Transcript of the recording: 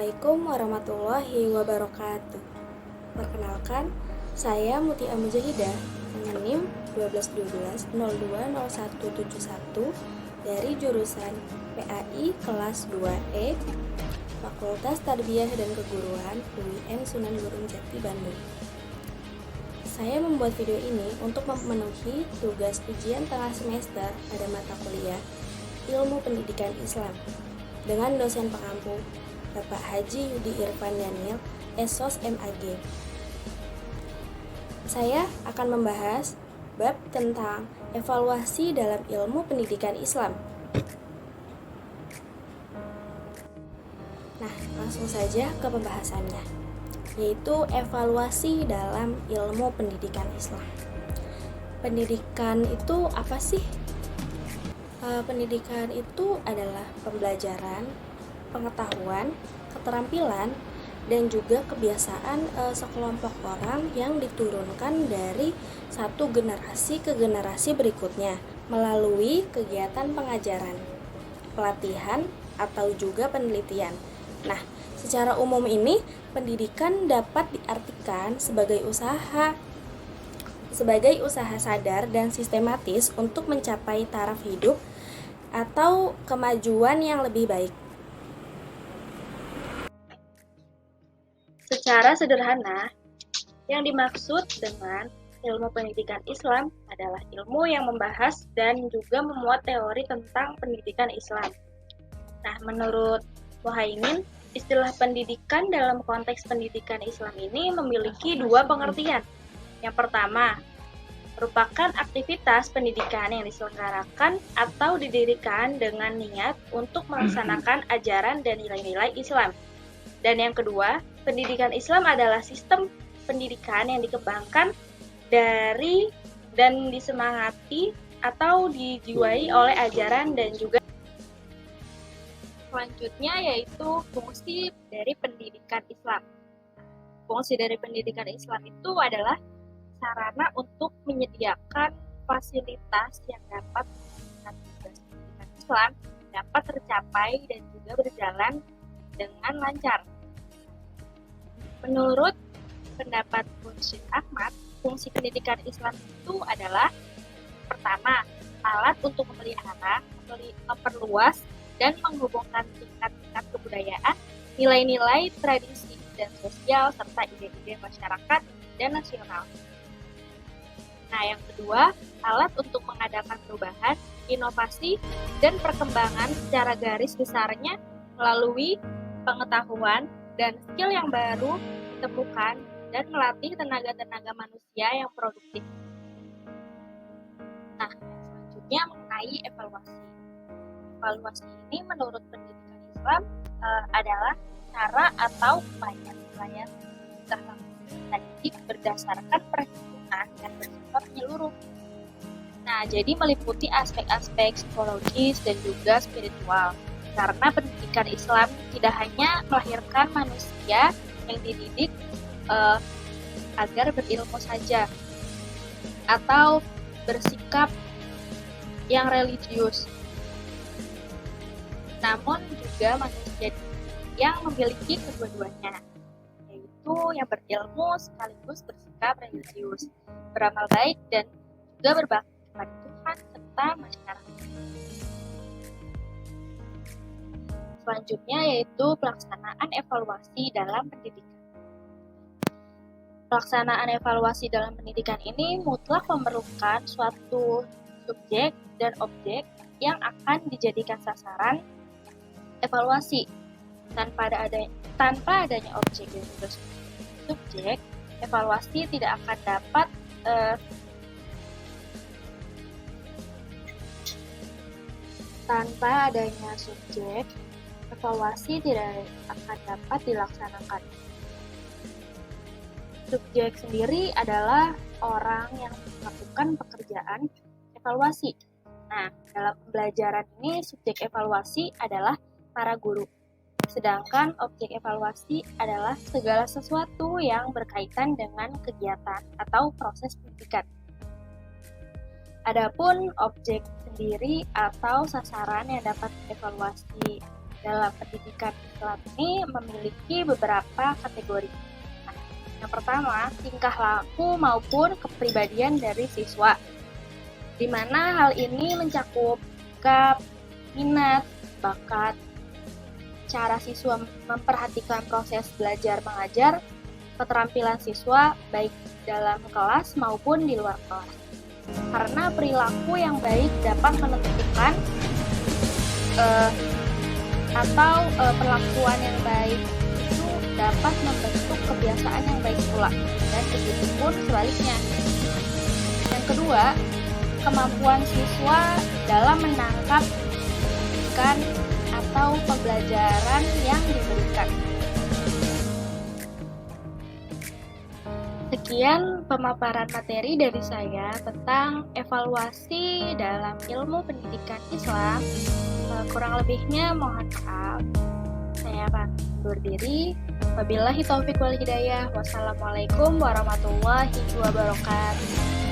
Assalamualaikum warahmatullahi wabarakatuh. Perkenalkan, saya Mutia Mujahidah dengan NIM 1212020171 dari jurusan PAI kelas 2E Fakultas Tarbiyah dan Keguruan UIN Sunan Gunung Jati, Bandung. Saya membuat video ini untuk memenuhi tugas ujian tengah semester pada mata kuliah Ilmu Pendidikan Islam dengan dosen pengampu Bapak Haji Yudi Irfan Daniel, Esos MAG. Saya akan membahas bab tentang evaluasi dalam ilmu pendidikan Islam. Nah, langsung saja ke pembahasannya, yaitu evaluasi dalam ilmu pendidikan Islam. Pendidikan itu apa sih? Pendidikan itu adalah pembelajaran, pengetahuan, keterampilan, dan juga kebiasaan sekelompok orang yang diturunkan dari satu generasi ke generasi berikutnya melalui kegiatan pengajaran, pelatihan, atau juga penelitian. Nah, secara umum ini pendidikan dapat diartikan sebagai usaha sadar dan sistematis untuk mencapai taraf hidup atau kemajuan yang lebih baik. Secara sederhana, yang dimaksud dengan ilmu pendidikan Islam adalah ilmu yang membahas dan juga memuat teori tentang pendidikan Islam. Nah, menurut Muhaimin, istilah pendidikan dalam konteks pendidikan Islam ini memiliki dua pengertian. Yang pertama, merupakan aktivitas pendidikan yang diselenggarakan atau didirikan dengan niat untuk melaksanakan ajaran dan nilai-nilai Islam. Dan yang kedua, pendidikan Islam adalah sistem pendidikan yang dikembangkan dari dan disemangati atau dijiwai oleh ajaran dan juga selanjutnya yaitu fungsi dari pendidikan Islam. Fungsi dari pendidikan Islam itu adalah sarana untuk menyediakan fasilitas yang dapat tugas pendidikan Islam dapat tercapai dan juga berjalan dengan lancar. Menurut pendapat Mursyid Ahmad, fungsi pendidikan Islam itu adalah pertama, alat untuk memelihara, memperluas, dan menghubungkan tingkat-tingkat kebudayaan, nilai-nilai, tradisi, dan sosial, serta ide-ide masyarakat dan nasional. Nah, yang kedua, alat untuk mengadakan perubahan, inovasi, dan perkembangan secara garis besarnya melalui pengetahuan dan skill yang baru ditemukan dan melatih tenaga-tenaga manusia yang produktif. Nah, selanjutnya mengenai evaluasi. Evaluasi ini menurut pendidikan Islam adalah cara atau upaya penilaian didik berdasarkan perhitungan dan bersifat menyeluruh. Nah, jadi meliputi aspek-aspek psikologis dan juga spiritual. Karena pendidikan Islam tidak hanya melahirkan manusia yang dididik agar berilmu saja atau bersikap yang religius, namun juga manusia yang memiliki kedua-duanya, yaitu yang berilmu sekaligus bersikap religius, beramal baik, dan juga berbakti kepada Tuhan serta masyarakat. Selanjutnya yaitu pelaksanaan evaluasi dalam pendidikan. Pelaksanaan evaluasi dalam pendidikan ini mutlak memerlukan suatu subjek dan objek yang akan dijadikan sasaran evaluasi. Tanpa adanya objek dan juga subjek, evaluasi tidak akan dapat dilaksanakan. Subjek sendiri adalah orang yang melakukan pekerjaan evaluasi. Nah, dalam pembelajaran ini subjek evaluasi adalah para guru. Sedangkan objek evaluasi adalah segala sesuatu yang berkaitan dengan kegiatan atau proses pendidikan. Adapun objek sendiri atau sasaran yang dapat dievaluasi dalam pendidikan Islam ini memiliki beberapa kategori. Nah, yang pertama, tingkah laku maupun kepribadian dari siswa, di mana hal ini mencakup sikap, minat, bakat, cara siswa memperhatikan proses belajar mengajar, keterampilan siswa baik dalam kelas maupun di luar kelas. Karena perilaku yang baik dapat menentukan perlakuan yang baik itu dapat membentuk kebiasaan yang baik pula, dan begitu pun sebaliknya. Yang kedua, kemampuan siswa dalam menangkap pendidikan atau pembelajaran yang diberikan. Sekian pemaparan materi dari saya tentang evaluasi dalam ilmu pendidikan Islam. Kurang lebihnya mohon maaf. Saya akan undur diri. Wabillahi taufiq wal hidayah. Wassalamualaikum warahmatullahi wabarakatuh.